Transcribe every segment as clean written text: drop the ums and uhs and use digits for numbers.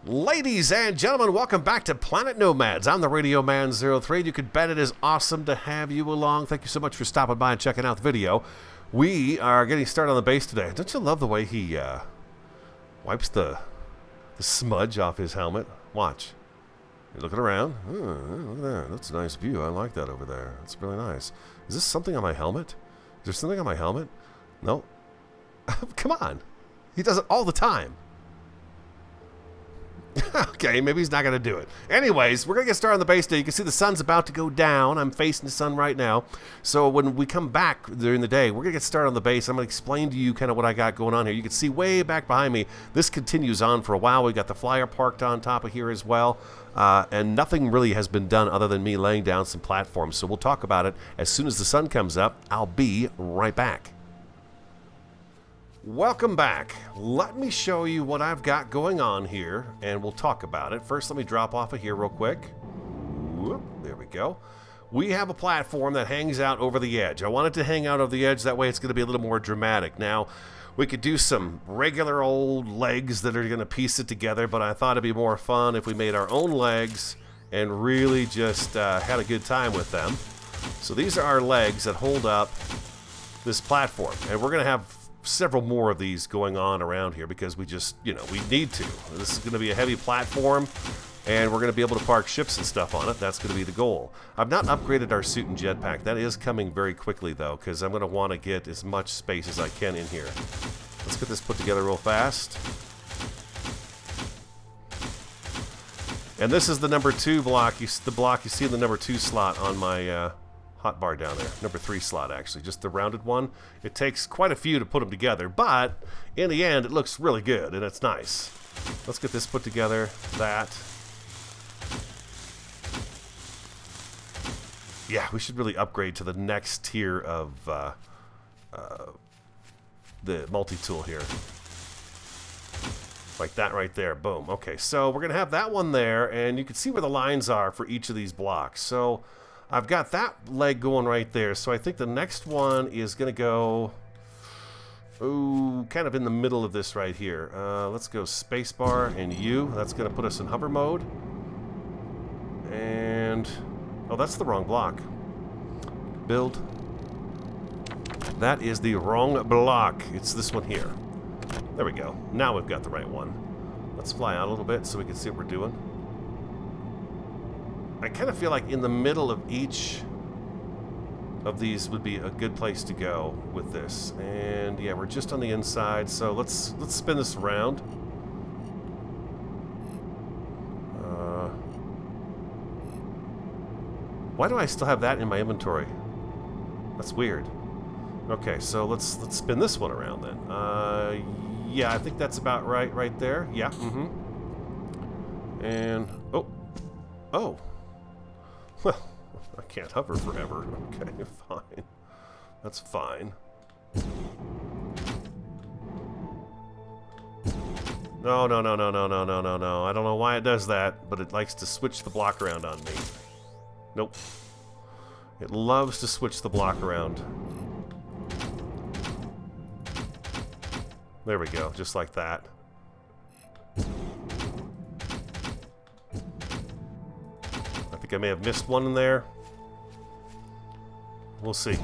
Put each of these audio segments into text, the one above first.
Ladies and gentlemen, welcome back to Planet Nomads. I'm the Radio Man 03. You could bet it is awesome to have you along. Thank you so much for stopping by and checking out the video. We are getting started on the base today. Don't you love the way he wipes the smudge off his helmet? Watch. You're looking around. Oh, look at that. That's a nice view. I like that over there. That's really nice. Is this something on my helmet? Is there something on my helmet? No. Come on. He does it all the time. Okay, maybe he's not going to do it. Anyways, we're going to get started on the base today. You can see the sun's about to go down. I'm facing the sun right now. So when we come back during the day, we're going to get started on the base. I'm going to explain to you kind of what I got going on here. You can see way back behind me, this continues on for a while. We've got the flyer parked on top of here as well. And nothing really has been done other than me laying down some platforms. So we'll talk about it as soon as the sun comes up. I'll be right back. Welcome back. Let me show you what I've got going on here, and we'll talk about it. First, let me drop off of here real quick. Whoop, there we go. We have a platform that hangs out over the edge. I want it to hang out over the edge. That way it's going to be a little more dramatic. Now, we could do some regular old legs that are going to piece it together, but I thought it'd be more fun if we made our own legs and really just had a good time with them. So these are our legs that hold up this platform, and we're going to have several more of these going on around here because we just, you know, we need to. This is going to be a heavy platform, and we're going to be able to park ships and stuff on it. That's going to be the goal. I've not upgraded our suit and jetpack. That is coming very quickly, though, because I'm going to want to get as much space as I can in here. Let's get this put together real fast. And this is the number 2 block. The block you see in the number 2 slot on my hotbar down there. Number 3 slot, actually. Just the rounded one. It takes quite a few to put them together, but in the end, it looks really good, and it's nice. Let's get this put together. That. Yeah, we should really upgrade to the next tier of the multi-tool here. Like that right there. Boom. Okay, so we're going to have that one there, and you can see where the lines are for each of these blocks. So I've got that leg going right there, so I think the next one is going to go, kind of in the middle of this right here. Let's go spacebar and U. That's going to put us in hover mode. And, oh, that's the wrong block. Build. That is the wrong block. It's this one here. There we go. Now we've got the right one. Let's fly out a little bit so we can see what we're doing. I kind of feel like in the middle of each of these would be a good place to go with this. And yeah, we're just on the inside, so let's spin this around. Why do I still have that in my inventory? That's weird. Okay, so let's spin this one around then. Yeah, I think that's about right there. Yeah, And oh. Well, I can't hover forever. Okay, fine. That's fine. No. I don't know why it does that, but it likes to switch the block around on me. Nope. It loves to switch the block around. There we go, just like that. I think I may have missed one in there. We'll see.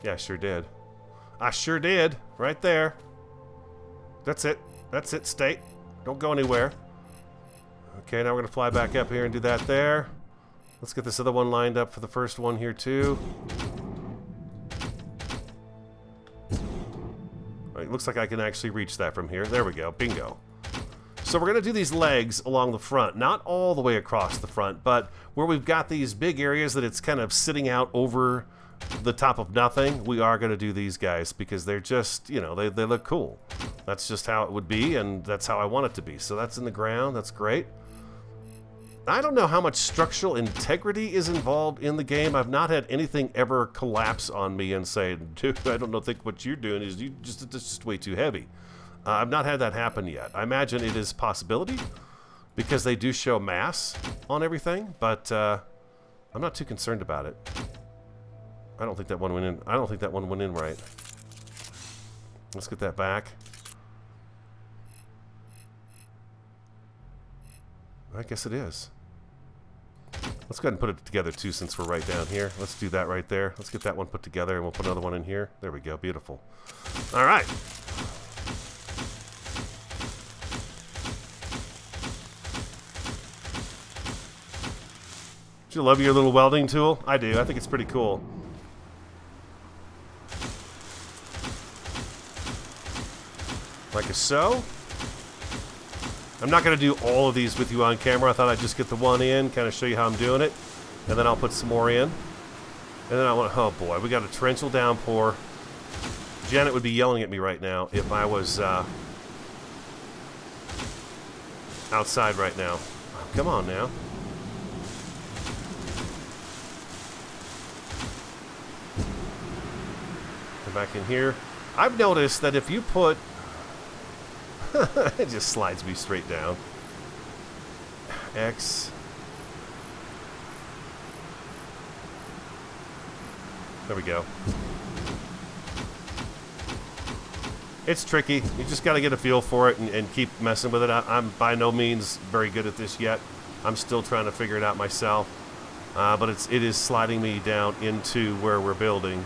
Yeah, I sure did. I sure did. Right there. That's it. That's it. Stay. Don't go anywhere. Okay, now we're going to fly back up here and do that there. Let's get this other one lined up for the first one here, too. It looks like I can actually reach that from here. There we go. Bingo. So we're going to do these legs along the front, not all the way across the front, but where we've got these big areas that it's kind of sitting out over the top of nothing, we are going to do these guys because they're just, you know, they look cool. That's just how it would be, and that's how I want it to be. So that's in the ground. That's great. I don't know how much structural integrity is involved in the game. I've not had anything ever collapse on me and say, dude, I don't think what you're doing is it's just way too heavy. I've not had that happen yet. I imagine it is a possibility because they do show mass on everything, but I'm not too concerned about it. I don't think that one went in. I don't think that one went in right. Let's get that back. I guess it is. Let's go ahead and put it together too, since we're right down here. Let's do that right there. Let's get that one put together, and we'll put another one in here. There we go. Beautiful. All right. Do you love your little welding tool? I do. I think it's pretty cool. Like so. I'm not going to do all of these with you on camera. I thought I'd just get the one in, kind of show you how I'm doing it, and then I'll put some more in. And then I want, oh boy, we got a torrential downpour. Janet would be yelling at me right now if I was outside right now. Oh, come on now. Come back in here. I've noticed that if you put it just slides me straight down. X. There we go. It's tricky. You just got to get a feel for it and keep messing with it. I'm by no means very good at this yet. I'm still trying to figure it out myself. But it is sliding me down into where we're building.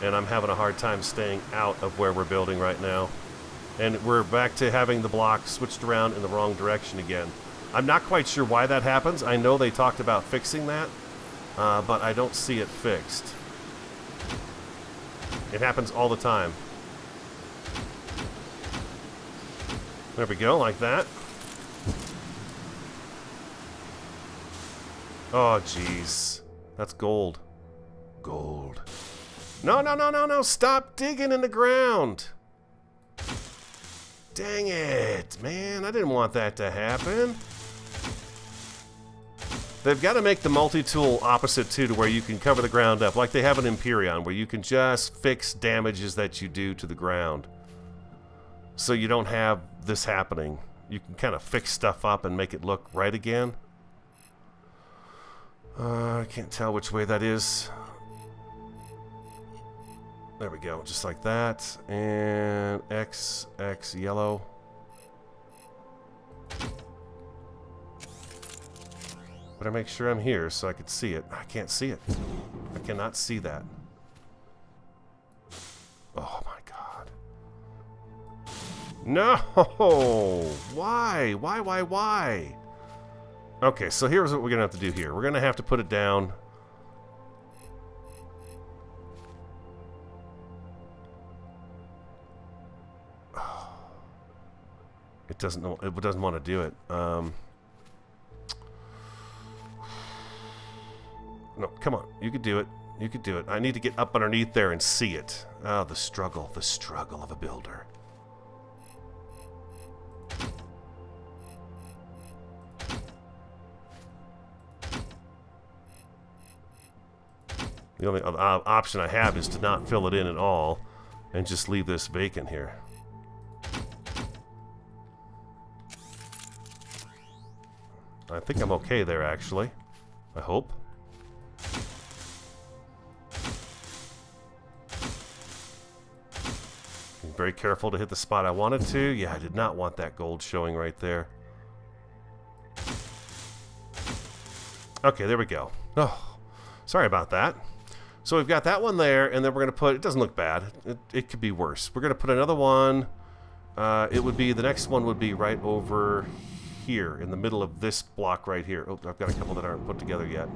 And I'm having a hard time staying out of where we're building right now. And we're back to having the block switched around in the wrong direction again. I'm not quite sure why that happens. I know they talked about fixing that, but I don't see it fixed. It happens all the time. There we go, like that. Oh, jeez. That's gold. Gold. No, no, no, no, no. Stop digging in the ground. Dang it, man. I didn't want that to happen. They've got to make the multi-tool opposite, too, to where you can cover the ground up, like they have an Empyrean, where you can just fix damages that you do to the ground. So you don't have this happening. You can kind of fix stuff up and make it look right again. I can't tell which way that is. There we go, just like that. And X, X, yellow. Better make sure I'm here so I can see it. I can't see it. I cannot see that. Oh my god. No! Why? Why? Okay, so here's what we're going to have to do here. We're going to have to put it down. It doesn't know. It doesn't want to do it. No, come on. You could do it. You could do it. I need to get up underneath there and see it. Oh, the struggle of a builder. The only option I have is to not fill it in at all and just leave this vacant here. I think I'm okay there, actually. I hope. Being very careful to hit the spot I wanted to. Yeah, I did not want that gold showing right there. Okay, there we go. Oh, sorry about that. So we've got that one there, and then we're going to put... It doesn't look bad. It could be worse. We're going to put another one. It would be... The next one would be right over here, in the middle of this block right here. Oh, I've got a couple that aren't put together yet.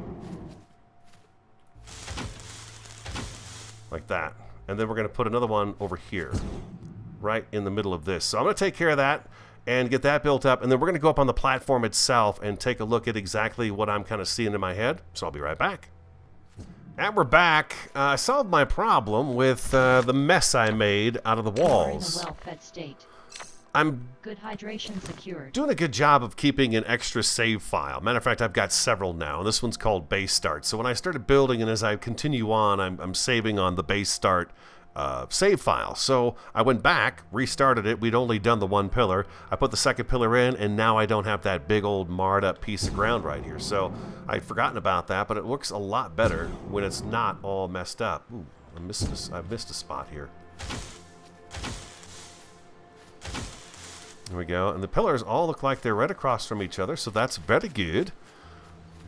Like that. And then we're going to put another one over here, right in the middle of this. So I'm going to take care of that and get that built up, and then we're going to go up on the platform itself and take a look at exactly what I'm kind of seeing in my head. So I'll be right back. And we're back. I solved my problem with the mess I made out of the walls. In a well-fed state. I'm good hydration secured. Doing a good job of keeping an extra save file. Matter of fact, I've got several now, and this one's called Base Start. So when I started building, and as I continue on, I'm saving on the Base Start save file. So I went back, restarted it. We'd only done the one pillar. I put the second pillar in, and now I don't have that big old marred up piece of ground right here. So I'd forgotten about that, but it looks a lot better when it's not all messed up. Ooh, I missed a spot here. There we go. And the pillars all look like they're right across from each other, so that's very good.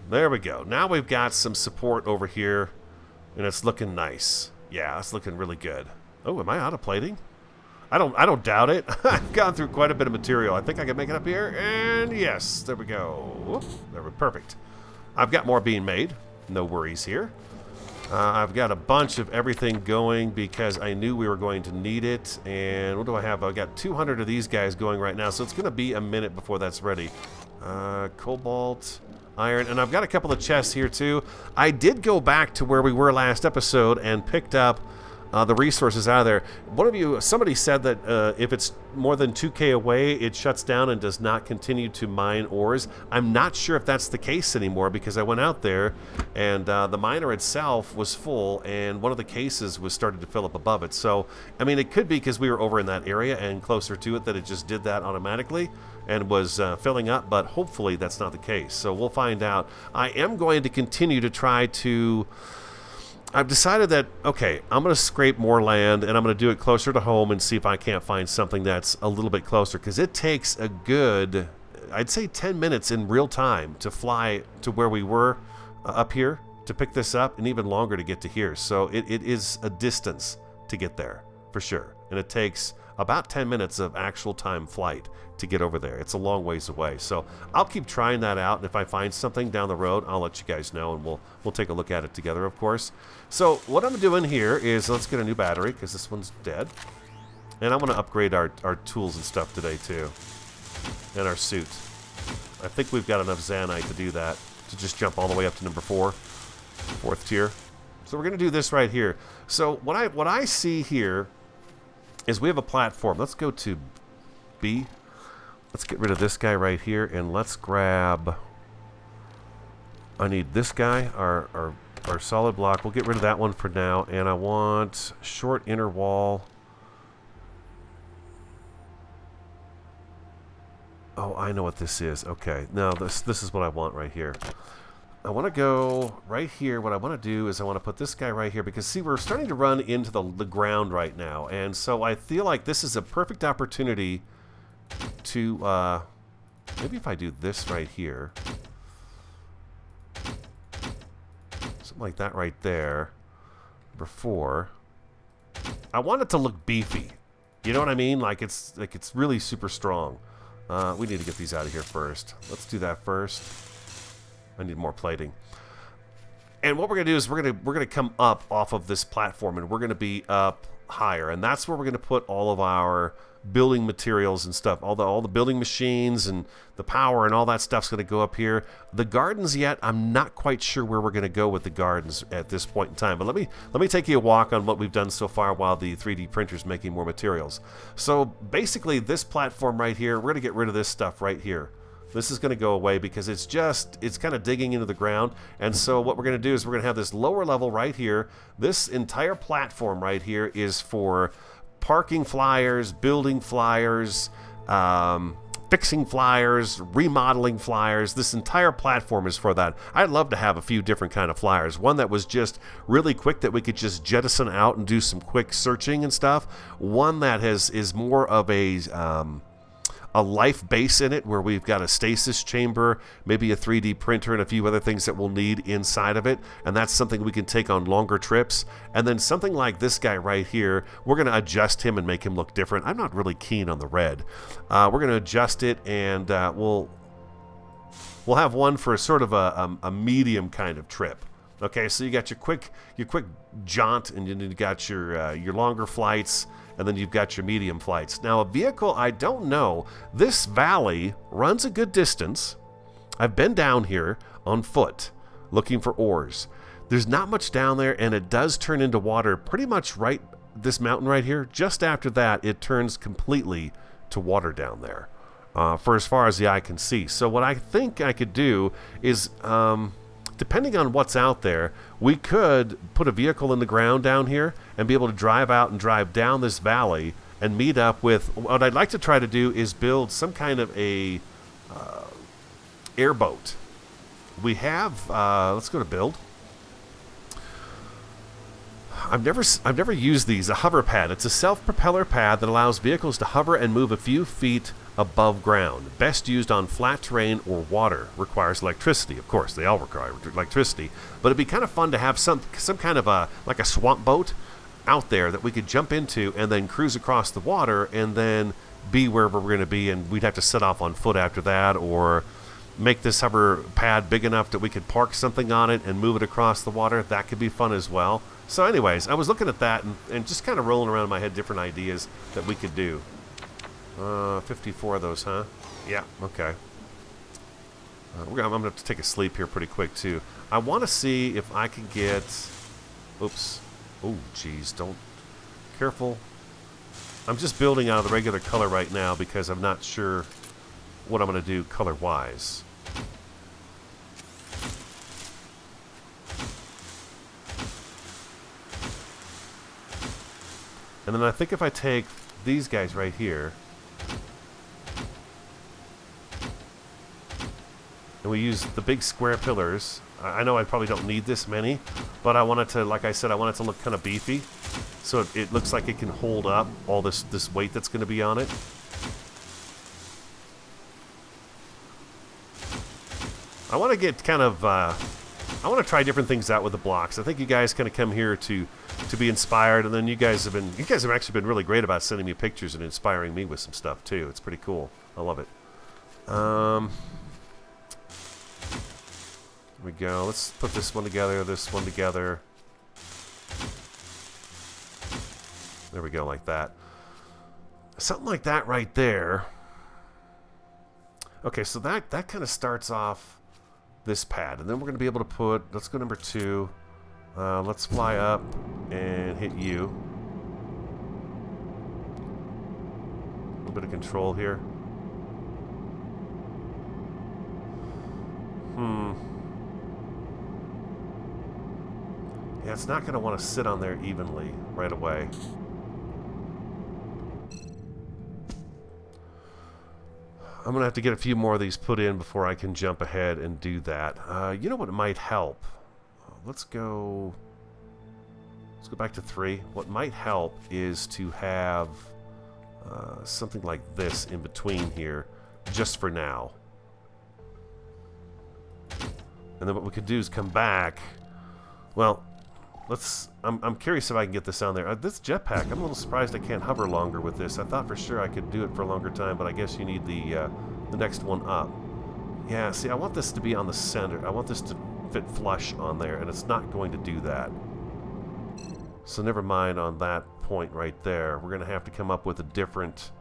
There we go. Now we've got some support over here, and it's looking nice. Yeah, it's looking really good. Oh, am I out of plating? I don't doubt it. I've gone through quite a bit of material. I think I can make it up here, and yes, there we go. Whoop, there we perfect. I've got more being made. No worries here. I've got a bunch of everything going because I knew we were going to need it. And what do I have? I've got 200 of these guys going right now, so it's going to be a minute before that's ready. Cobalt, iron, and I've got a couple of chests here too. I did go back to where we were last episode and picked up the resources out of there. Somebody said that if it's more than 2K away, it shuts down and does not continue to mine ores. I'm not sure if that's the case anymore because I went out there and the miner itself was full and one of the cases was starting to fill up above it. So, I mean, it could be because we were over in that area and closer to it that it just did that automatically and was filling up, but hopefully that's not the case. So we'll find out. I am going to continue to try to... I've decided that, okay, I'm going to scrape more land and I'm going to do it closer to home and see if I can't find something that's a little bit closer, because it takes a good, I'd say 10 minutes in real time to fly to where we were up here to pick this up, and even longer to get to here. So it is a distance to get there for sure, and it takes about 10 minutes of actual time flight to get over there. It's a long ways away. So I'll keep trying that out, and if I find something down the road, I'll let you guys know, and we'll take a look at it together, of course. So what I'm doing here is, let's get a new battery because this one's dead, and I'm going to upgrade our tools and stuff today too, and our suit. I think we've got enough Zanite to do that, to just jump all the way up to number 4, 4th tier. So we're going to do this right here. So what I see here is we have a platform. Let's go to B. Let's get rid of this guy right here, and let's grab... I need this guy, our solid block. We'll get rid of that one for now, and I want short inner wall. Oh, I know what this is. Okay, no, this is what I want right here. I want to go right here. What I want to do is I want to put this guy right here because, see, we're starting to run into the ground right now. And so I feel like this is a perfect opportunity to, maybe if I do this right here. Something like that right there. Number 4. I want it to look beefy. You know what I mean? Like it's really super strong. We need to get these out of here first. Let's do that first. I need more plating. And what we're gonna do is we're gonna come up off of this platform, and we're gonna be up higher, and that's where we're gonna put all of our building materials and stuff. All the building machines and the power and all that stuff's gonna go up here. The gardens, yet I'm not quite sure where we're gonna go with the gardens at this point in time. But let me take you a walk on what we've done so far while the 3D printer's making more materials. So basically, this platform right here, we're gonna get rid of this stuff right here. This is going to go away because it's kind of digging into the ground. And so what we're going to do is we're going to have this lower level right here. This entire platform right here is for parking flyers, building flyers, fixing flyers, remodeling flyers. This entire platform is for that. I'd love to have a few different kind of flyers. One that was just really quick that we could just jettison out and do some quick searching and stuff. One that is more of a life base in it, where we've got a stasis chamber, maybe a 3D printer, and a few other things that we'll need inside of it, and that's something we can take on longer trips. And then something like this guy right here, we're going to adjust him and make him look different. I'm not really keen on the red. We're going to adjust it, and we'll have one for sort of a medium kind of trip. Okay, so you got your quick jaunt, and then you got your longer flights, and then you've got your medium flights. Now, a vehicle, I don't know. This valley runs a good distance. I've been down here on foot looking for ores. There's not much down there, and it does turn into water pretty much right this mountain right here. Just after that, it turns completely to water down there for as far as the eye can see. So what I think I could do is... depending on what's out there, we could put a vehicle in the ground down here and be able to drive out and drive down this valley and meet up with... What I'd like to try to do is build some kind of a airboat. We have... let's go to build. I've never used these. A hover pad. It's a self-propeller pad that allows vehicles to hover and move a few feet above ground. Best used on flat terrain or water. Requires electricity. Of course, they all require electricity. But it'd be kind of fun to have some kind of like a swamp boat out there that we could jump into and then cruise across the water and then be wherever we're going to be, and we'd have to set off on foot after that, or make this hover pad big enough that we could park something on it and move it across the water. That could be fun as well. So anyways, I was looking at that and just kind of rolling around in my head different ideas that we could do. 54 of those, huh? Yeah, okay. I'm going to have to take a sleep here pretty quick, too. I want to see if I can get... Oops. Oh, geez, don't... Careful. I'm just building out of the regular color right now because I'm not sure what I'm going to do color-wise. And then I think if I take these guys right here, and we use the big square pillars, I know I probably don't need this many, but I want it to, like I said, I want it to look kind of beefy. So it looks like it can hold up all this weight that's going to be on it. I want to get kind of, I want to try different things out with the blocks. I think you guys kind of come here to be inspired, and then you guys have actually been really great about sending me pictures and inspiring me with some stuff too. It's pretty cool. I love it. Here we go. Let's put this one together, this one together. There we go, like that. Something like that right there. Okay, so that kind of starts off this pad. And then we're going to be able to put... Let's go number 2. Let's fly up and hit you. A little bit of control here. Yeah, it's not going to want to sit on there evenly right away. I'm going to have to get a few more of these put in before I can jump ahead and do that. You know what might help? Let's go back to 3. What might help is to have something like this in between here, just for now. And then what we could do is come back. Well, I'm curious if I can get this on there. This jetpack, I'm a little surprised I can't hover longer with this. I thought for sure I could do it for a longer time, but I guess you need the next one up. Yeah, see, I want this to be on the center. I want this to fit flush on there, and it's not going to do that. So never mind on that point right there. We're going to have to come up with a different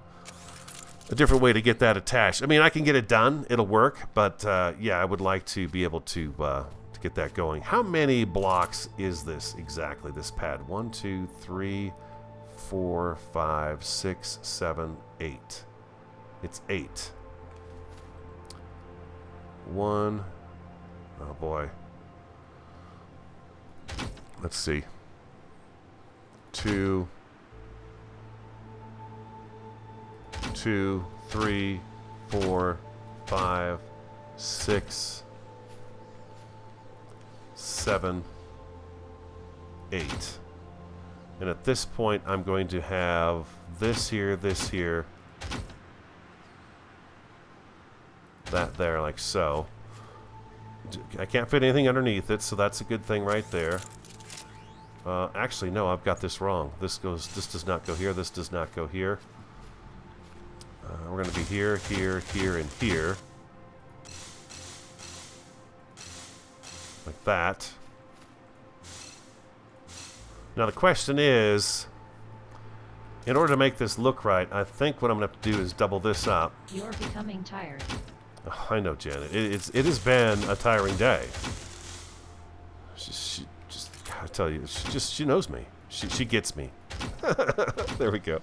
way to get that attached. I mean, I can get it done. It'll work, but yeah, I would like to be able to get that going. How many blocks is this exactly, this pad? 1, 2, 3, 4, 5, 6, 7, 8. It's 8. 1. Oh boy. Let's see. 2, 2, 3, 4, 5, 6, 7, 8. And at this point, I'm going to have this here, that there, like so. I can't fit anything underneath it, so that's a good thing right there. Actually, no, I've got this wrong. This does not go here. This does not go here. We're going to be here, here, here, and here. Like that. Now the question is, in order to make this look right, I think what I'm going to have to do is double this up. You're becoming tired. Oh, I know, Janet. It has been a tiring day. She just, I tell you, she knows me. She gets me. There we go.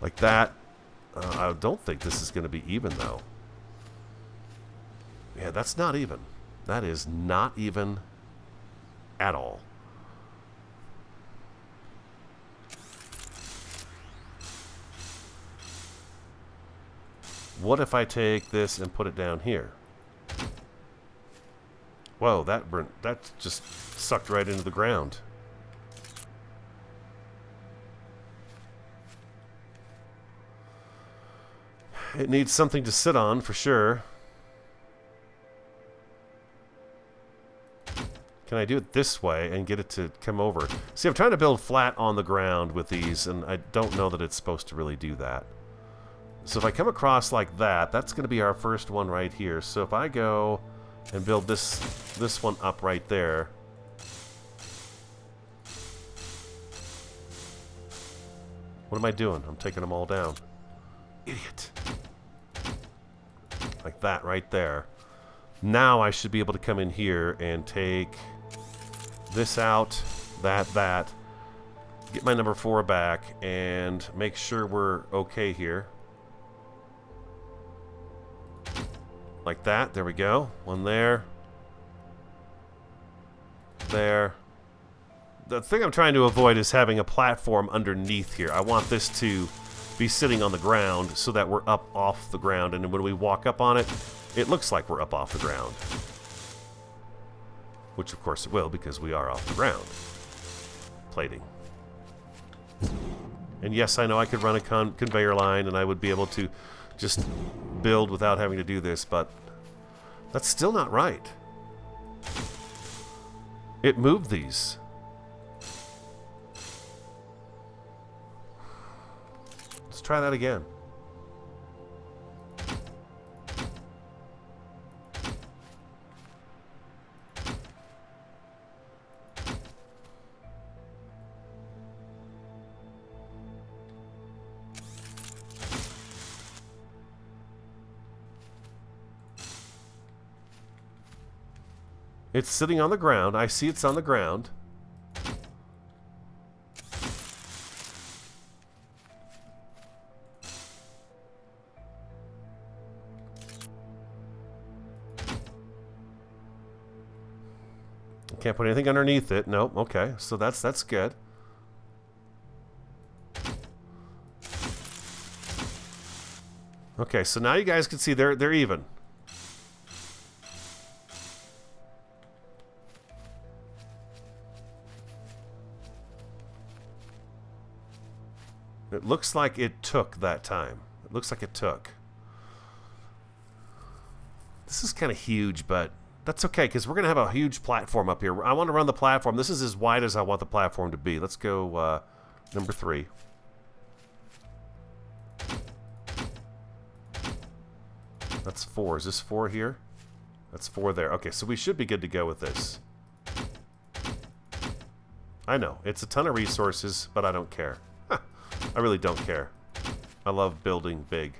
Like that. I don't think this is going to be even, though. Yeah, that's not even. That is not even at all. What if I take this and put it down here? Whoa, that just sucked right into the ground. It needs something to sit on for sure. Can I do it this way and get it to come over? See, I'm trying to build flat on the ground with these, and I don't know that it's supposed to really do that. So if I come across like that, that's going to be our first one right here. So if I go and build this one up right there. What am I doing? I'm taking them all down. Idiot. Like that right there. Now I should be able to come in here and take this out, that, get my number 4 back, and make sure we're okay here. Like that. There we go. One there. There. The thing I'm trying to avoid is having a platform underneath here. I want this to be sitting on the ground so that we're up off the ground, and when we walk up on it, it looks like we're up off the ground. Which of course it will, because we are off the ground. Plating. And yes, I know I could run a conveyor line and I would be able to just build without having to do this, but that's still not right. It moved these. Let's try that again. It's sitting on the ground. I see it's on the ground. Can't put anything underneath it. Nope. Okay. So that's good. Okay, so now you guys can see they're even. It looks like it took that time. It looks like it took. This is kind of huge, but that's okay, because we're going to have a huge platform up here. I want to run the platform. This is as wide as I want the platform to be. Let's go number 3. That's 4. Is this 4 here? That's 4 there. Okay, so we should be good to go with this. I know. It's a ton of resources, but I don't care. I really don't care. I love building big.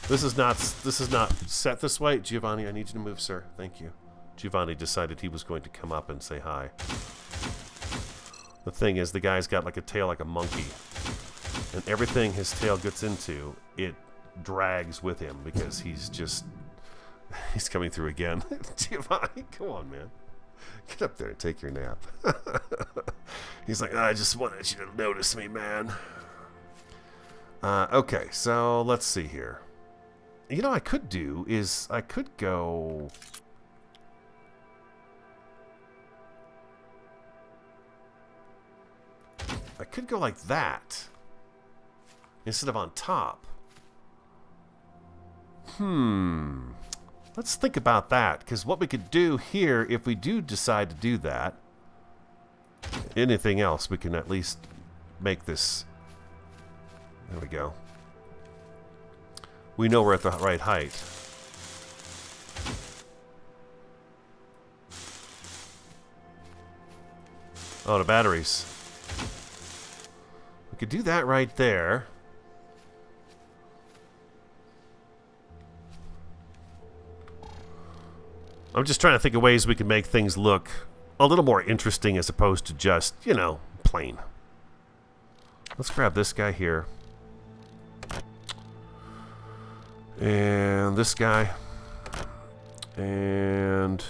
This is not set this way. Giovanni, I need you to move, sir. Thank you. Giovanni decided he was going to come up and say hi. The thing is, the guy's got like a tail like a monkey. And everything his tail gets into, it drags with him because he's just... He's coming through again. Giovanni, come on, man. Get up there and take your nap. He's like, I just wanted you to notice me, man. Okay, so let's see here. You know what I could do is I could go... I could go like that instead of on top. Let's think about that, because what we could do here, if we do decide to do that, anything else, we can at least make this... There we go. We know we're at the right height. Oh, the batteries. We could do that right there. I'm just trying to think of ways we can make things look a little more interesting as opposed to just, you know, plain. Let's grab this guy here. And this guy. And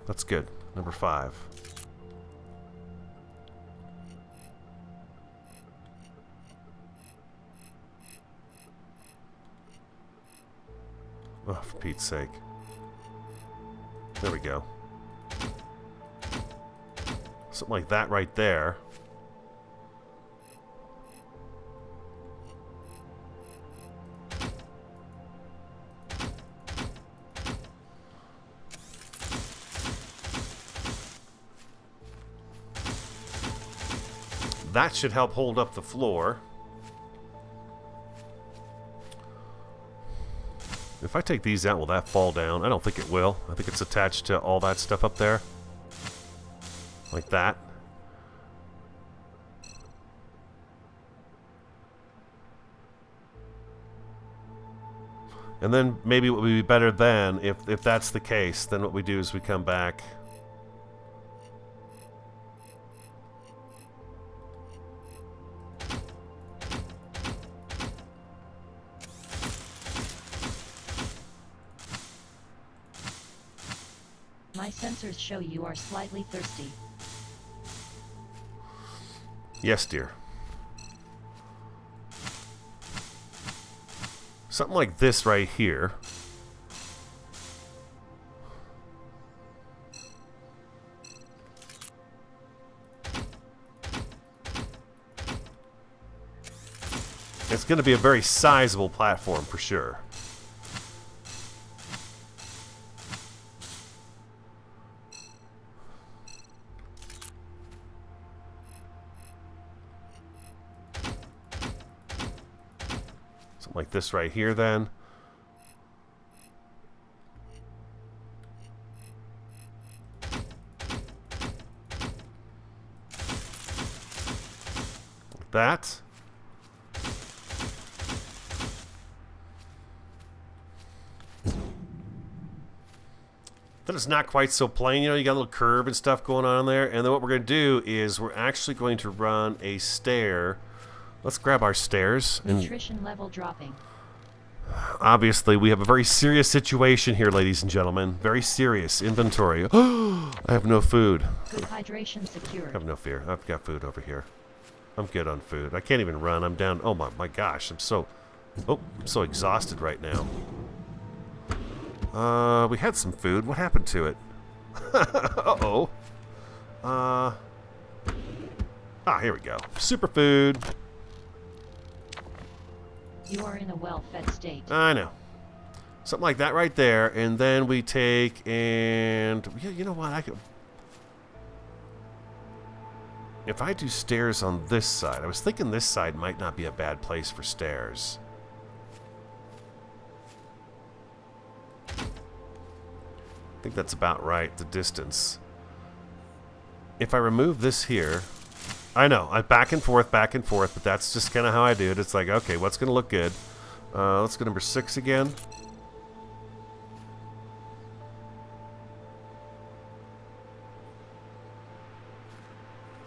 that's good. Number 5. Oh, for Pete's sake. There we go. Something like that right there. That should help hold up the floor. If I take these out, will that fall down? I don't think it will. I think it's attached to all that stuff up there. Like that. And then maybe what would be better then, if that's the case, then what we do is we come back. My sensors show you are slightly thirsty. Yes, dear. Something like this right here. It's going to be a very sizable platform for sure. Like this right here then. Like that. Then it's not quite so plain, you know, you got a little curve and stuff going on there. And then what we're going to do is we're actually going to run a stair. Let's grab our stairs. Nutrition level dropping. Obviously, we have a very serious situation here, ladies and gentlemen. Very serious inventory. I have no food. Good hydration secured. Have no fear. I've got food over here. I'm good on food. I can't even run. I'm down. Oh my gosh. I'm so exhausted right now. We had some food. What happened to it? Uh-oh. Here we go. Superfood. You are in a well-fed state. I know. Something like that right there. And then we take and... Yeah, you know what? I could... If I do stairs on this side... I was thinking this side might not be a bad place for stairs. I think that's about right, the distance. If I remove this here... I know, I back and forth, but that's just kind of how I do it. It's like, okay, what's going to look good? Let's go number 6 again.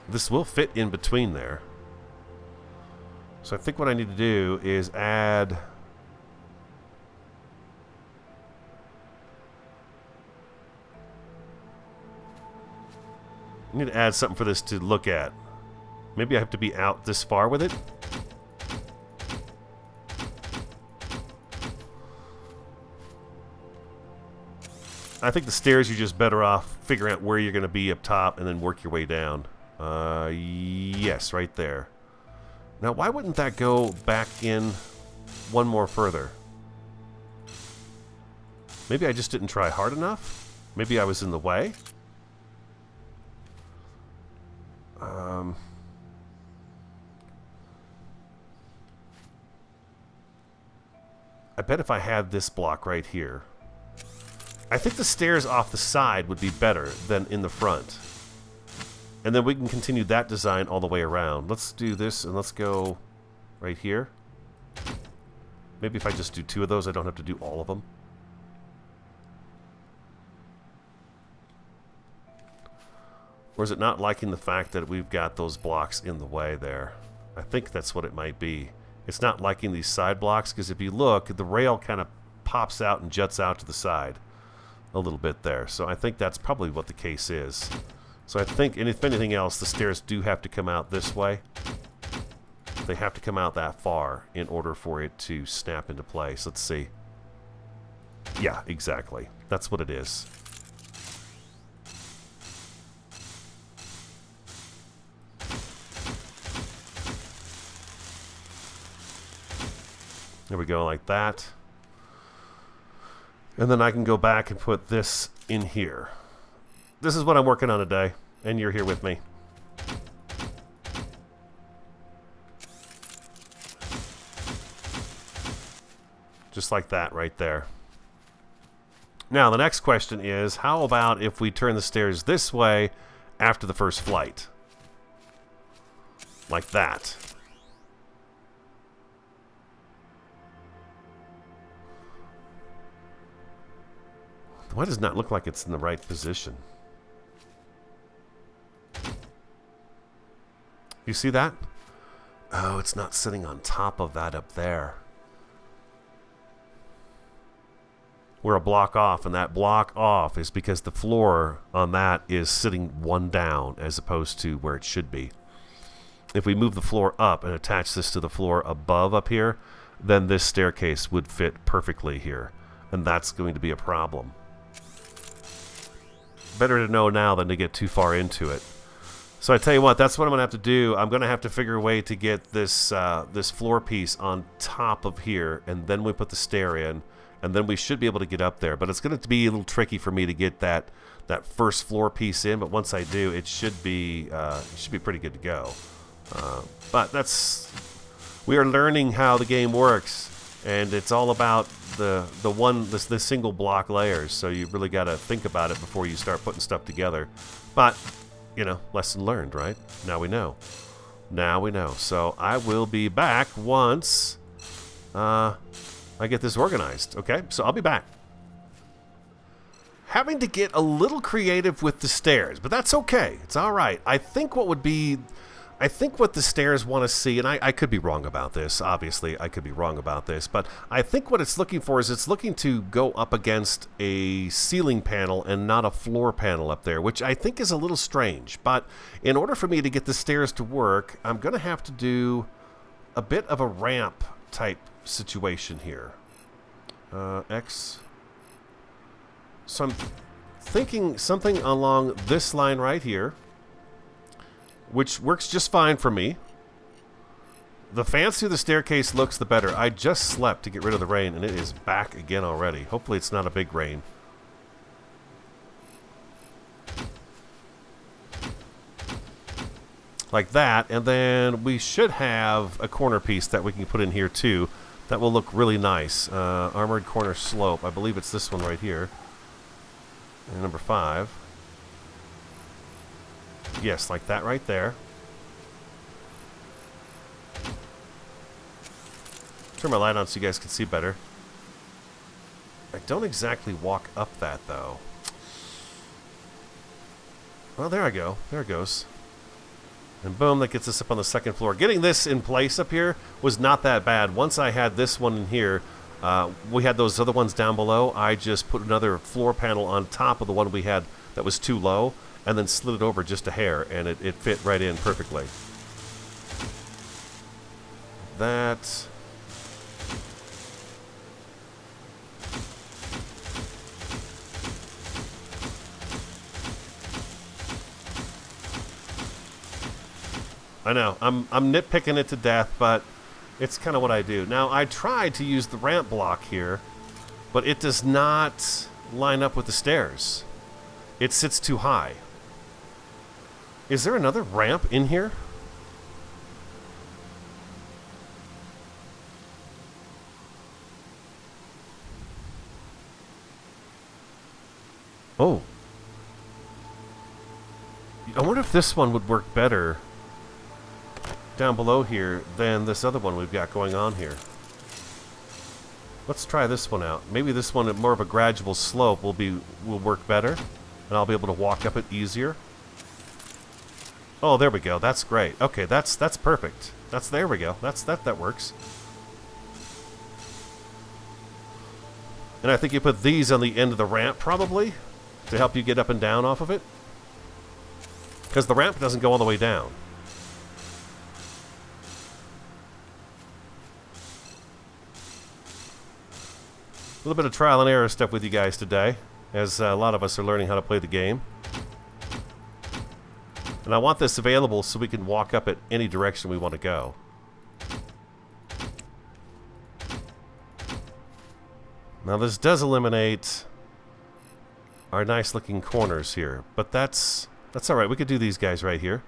This will fit in between there. So I think what I need to do is add... I need to add something for this to look at. Maybe I have to be out this far with it. I think the stairs, you're just better off figuring out where you're going to be up top and then work your way down. Yes, right there. Now, why wouldn't that go back in one more further? Maybe I just didn't try hard enough? Maybe I was in the way? I bet if I had this block right here, I think the stairs off the side would be better than in the front. And then we can continue that design all the way around. Let's do this and let's go right here. Maybe if I just do 2 of those, I don't have to do all of them. Or is it not liking the fact that we've got those blocks in the way there? I think that's what it might be. It's not liking these side blocks, because if you look, the rail kind of pops out and juts out to the side a little bit there. So I think that's probably what the case is. So I think, and if anything else, the stairs do have to come out this way. They have to come out that far in order for it to snap into place. Let's see. Yeah, exactly. That's what it is. There we go, like that. And then I can go back and put this in here. This is what I'm working on today, and you're here with me. Just like that right there. Now, the next question is, how about if we turn the stairs this way after the first flight? Like that. Why does it not look like it's in the right position? You see that? Oh, it's not sitting on top of that up there. We're a block off, and that block off is because the floor on that is sitting one down as opposed to where it should be. If we move the floor up and attach this to the floor above up here, then this staircase would fit perfectly here, and that's going to be a problem. Better to know now than to get too far into it. So I tell you what, that's what I'm going to have to do. I'm going to have to figure a way to get this this floor piece on top of here, and then we put the stair in, and then we should be able to get up there. But it's going to be a little tricky for me to get that first floor piece in. But once I do, it should be pretty good to go. But we are learning how the game works, and it's all about the single block layers. So you really got to think about it before you start putting stuff together. But you know, lesson learned, right? Now we know. Now we know. So I will be back once I get this organized. Okay, so I'll be back. Having to get a little creative with the stairs, but that's okay. It's all right. I think what the stairs want to see, and I could be wrong about this, obviously I could be wrong about this, but I think what it's looking for is it's looking to go up against a ceiling panel and not a floor panel up there, which I think is a little strange. But in order for me to get the stairs to work, I'm going to have to do a bit of a ramp type situation here. X. So I'm thinking something along this line right here, which works just fine for me. The fancier the staircase looks, the better. I just slept to get rid of the rain, and it is back again already. Hopefully it's not a big rain. Like that, and then we should have a corner piece that we can put in here too. That will look really nice. Armored corner slope. I believe it's this one right here. And number 5. Yes, like that right there. Turn my light on so you guys can see better. I don't exactly walk up that, though. Well, there I go. There it goes. And boom, that gets us up on the second floor. Getting this in place up here was not that bad. Once I had this one in here, we had those other ones down below. I just put another floor panel on top of the one we had that was too low, and then slid it over just a hair, and it fit right in perfectly. That. I know, I'm nitpicking it to death, but it's kind of what I do. Now, I tried to use the ramp block here, but it does not line up with the stairs. It sits too high. Is there another ramp in here? Oh. I wonder if this one would work better down below here than this other one we've got going on here. Let's try this one out. Maybe this one at more of a gradual slope will work better, and I'll be able to walk up it easier. Oh, there we go. That's great. Okay, that's perfect. There we go. That works. And I think you put these on the end of the ramp probably to help you get up and down off of it, because the ramp doesn't go all the way down. A little bit of trial and error stuff with you guys today, as a lot of us are learning how to play the game. And I want this available so we can walk up it any direction we want to go. Now this does eliminate our nice looking corners here, but that's alright. We could do these guys right here.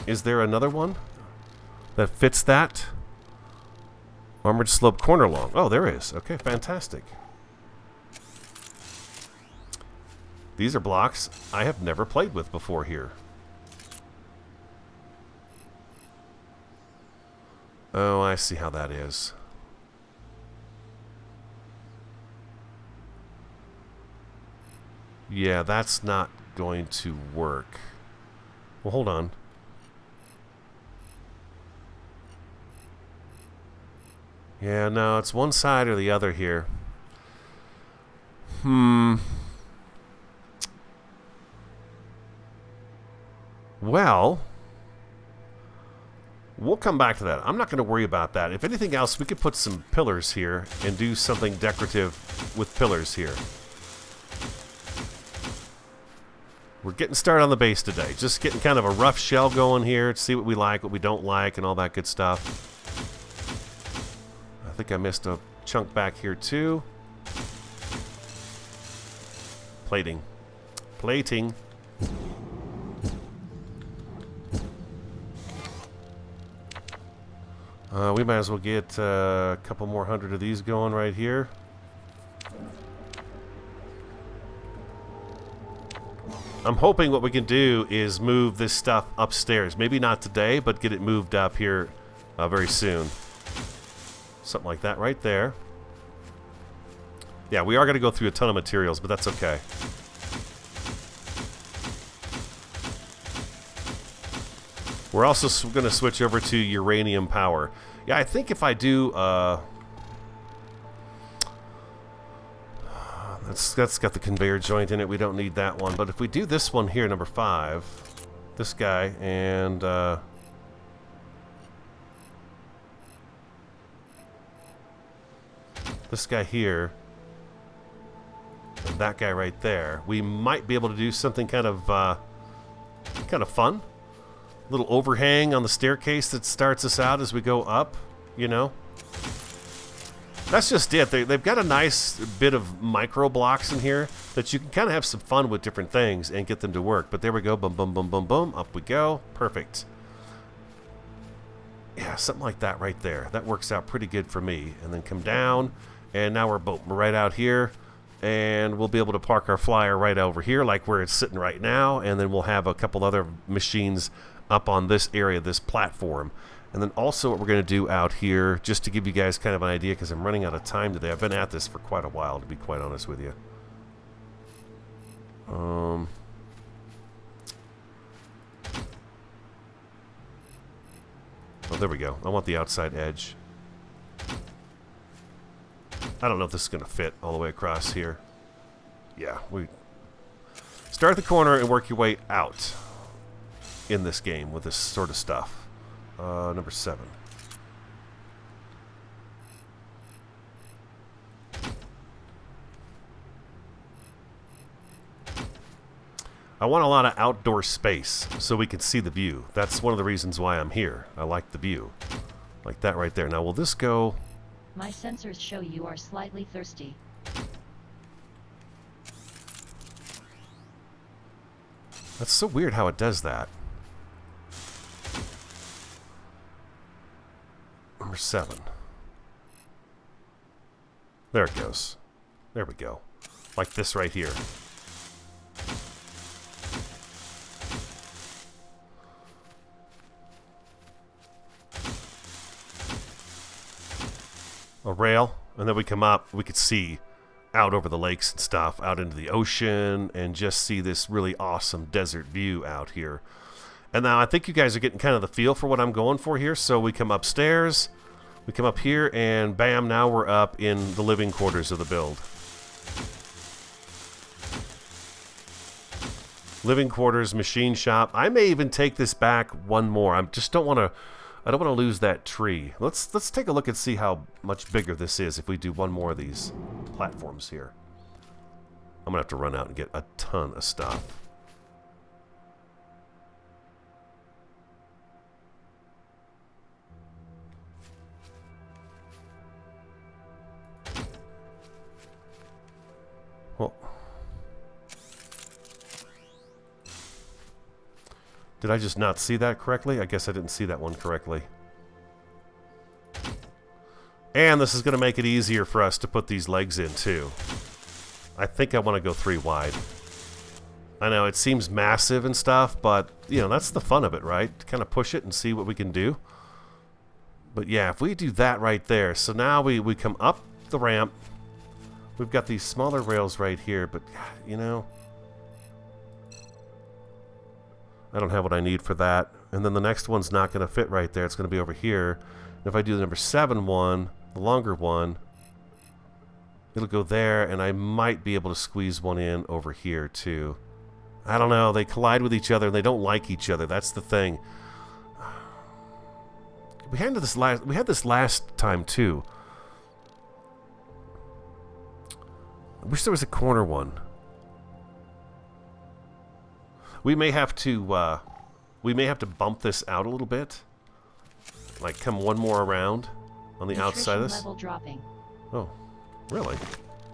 Is there another one that fits that? Armored slope corner long. Oh, there is. Okay, fantastic. These are blocks I have never played with before here. Oh, I see how that is. Yeah, that's not going to work. Well, hold on. Yeah, no, it's one side or the other here. Well, we'll come back to that. I'm not going to worry about that. If anything else, we could put some pillars here and do something decorative with pillars here. We're getting started on the base today. Just getting kind of a rough shell going here to see what we like, what we don't like, and all that good stuff. I think I missed a chunk back here too. Plating. Plating. We might as well get a couple more hundred of these going right here. I'm hoping what we can do is move this stuff upstairs. Maybe not today, but get it moved up here very soon. Something like that right there. Yeah, we are going to go through a ton of materials, but that's okay. We're also going to switch over to uranium power. Yeah, I think if I do... That's got the conveyor joint in it. We don't need that one. But if we do this one here, number 5, this guy, and this guy here, and that guy right there, we might be able to do something kind of fun. A little overhang on the staircase that starts us out as we go up, you know. That's just it. They've got a nice bit of micro blocks in here that you can kind of have some fun with different things and get them to work. But there we go. Boom, boom, boom, boom, boom. Up we go. Perfect. Yeah, something like that right there. That works out pretty good for me. And then come down. And now we're right out here. And we'll be able to park our flyer right over here like where it's sitting right now. And then we'll have a couple other machines up on this area, this platform. And then also what we're going to do out here, just to give you guys kind of an idea, because I'm running out of time today. I've been at this for quite a while, to be quite honest with you. Oh, there we go. I want the outside edge. I don't know if this is going to fit all the way across here. Yeah, we start at the corner and work your way out in this game with this sort of stuff. Number 7. I want a lot of outdoor space so we can see the view. That's one of the reasons why I'm here. I like the view. Like that right there. Now, will this go... My sensors show you are slightly thirsty. That's so weird how it does that. Number 7. There it goes. There we go. Like this right here. A rail, and then we come up, we could see out over the lakes and stuff, out into the ocean, and just see this really awesome desert view out here. And now I think you guys are getting kind of the feel for what I'm going for here. So we come upstairs, we come up here, and bam, now we're up in the living quarters of the build. Living quarters, machine shop. I may even take this back one more. I just don't want to... I don't want to lose that tree. Let's take a look and see how much bigger this is if we do one more of these platforms here. I'm going to have to run out and get a ton of stuff. Well, did I just not see that correctly? I guess I didn't see that one correctly. And this is going to make it easier for us to put these legs in, too. I think I want to go 3 wide. I know, it seems massive and stuff, but, you know, that's the fun of it, right? To kind of push it and see what we can do. But, yeah, if we do that right there. So now we come up the ramp. We've got these smaller rails right here, but, you know, I don't have what I need for that. And then the next one's not going to fit right there. It's going to be over here. And if I do the number 7 one, the longer one, it'll go there, and I might be able to squeeze one in over here, too. I don't know. They collide with each other, and they don't like each other. That's the thing. We had this last time, too. I wish there was a corner one. We may have to bump this out a little bit. Like come one more around on the outside of this. Level dropping. Oh, really?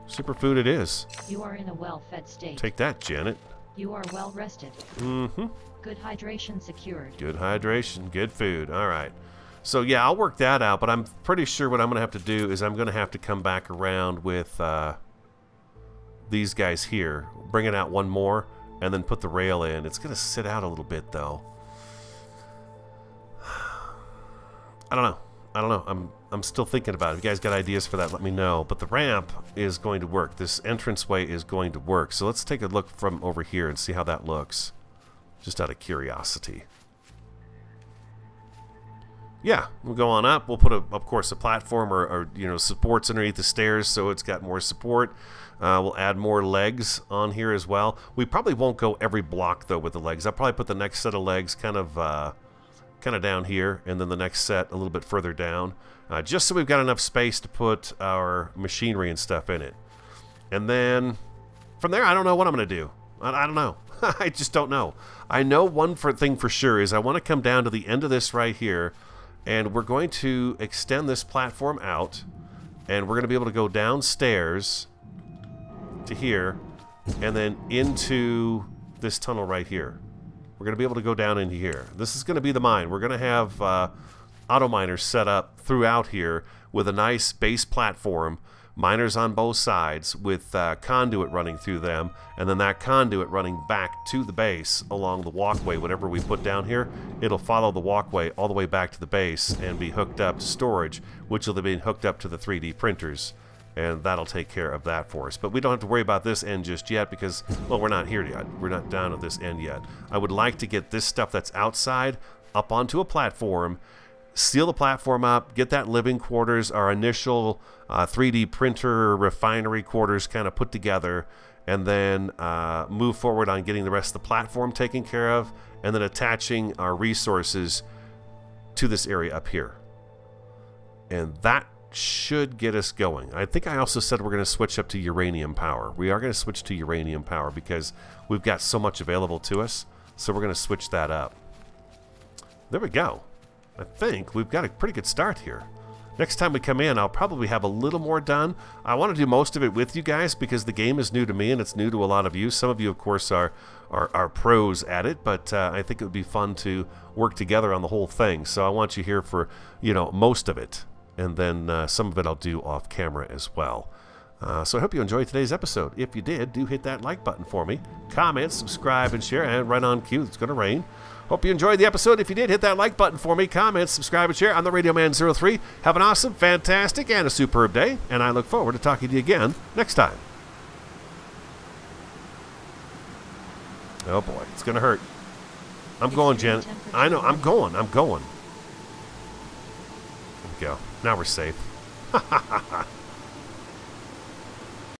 Superfood it is. You are in a well-fed state. Take that, Janet. You are well rested. Mm-hmm. Good hydration secured. Good hydration, good food. All right. So yeah, I'll work that out, but I'm pretty sure what I'm going to have to do is I'm going to have to come back around with these guys here, bring it out one more, and then put the rail in. It's going to sit out a little bit, though. I don't know. I'm still thinking about it. If you guys got ideas for that, let me know. But the ramp is going to work. This entranceway is going to work. So let's take a look from over here and see how that looks. Just out of curiosity. Yeah, we'll go on up. We'll put, of course, a platform or you know, supports underneath the stairs so it's got more support. We'll add more legs on here as well. We probably won't go every block, though, with the legs. I'll probably put the next set of legs kind of down here, and then the next set a little bit further down, just so we've got enough space to put our machinery and stuff in it. And then from there, I don't know what I'm going to do. I don't know. I just don't know. I know one thing for sure is I want to come down to the end of this right here, and we're going to extend this platform out, and we're going to be able to go downstairs to here, and then into this tunnel right here. We're going to be able to go down into here. This is going to be the mine. We're going to have auto miners set up throughout here with a nice base platform, miners on both sides with conduit running through them, and then that conduit running back to the base along the walkway. Whatever we put down here, it'll follow the walkway all the way back to the base and be hooked up to storage, which will be hooked up to the 3D printers. And that'll take care of that for us. But we don't have to worry about this end just yet because, well, we're not here yet. We're not down at this end yet. I would like to get this stuff that's outside up onto a platform, seal the platform up, get that living quarters, our initial 3D printer refinery quarters kind of put together, and then move forward on getting the rest of the platform taken care of, and then attaching our resources to this area up here. And that should get us going. I think I also said we're going to switch up to uranium power. We are going to switch to uranium power because we've got so much available to us. So we're going to switch that up. There we go. I think we've got a pretty good start here. Next time we come in, I'll probably have a little more done. I want to do most of it with you guys because the game is new to me and it's new to a lot of you. Some of you, of course, are pros at it, but I think it would be fun to work together on the whole thing. So I want you here for, you know, most of it. And then some of it I'll do off camera as well. So I hope you enjoyed today's episode. If you did, do hit that like button for me. Comment, subscribe, and share. And right on cue, it's going to rain. Hope you enjoyed the episode. If you did, hit that like button for me. Comment, subscribe, and share. I'm the Radio Man 03. Have an awesome, fantastic, and a superb day. And I look forward to talking to you again next time. Oh boy, it's going to hurt. I'm going, Jen. I know, I'm going. There we go. Now we're safe. Ha ha ha ha.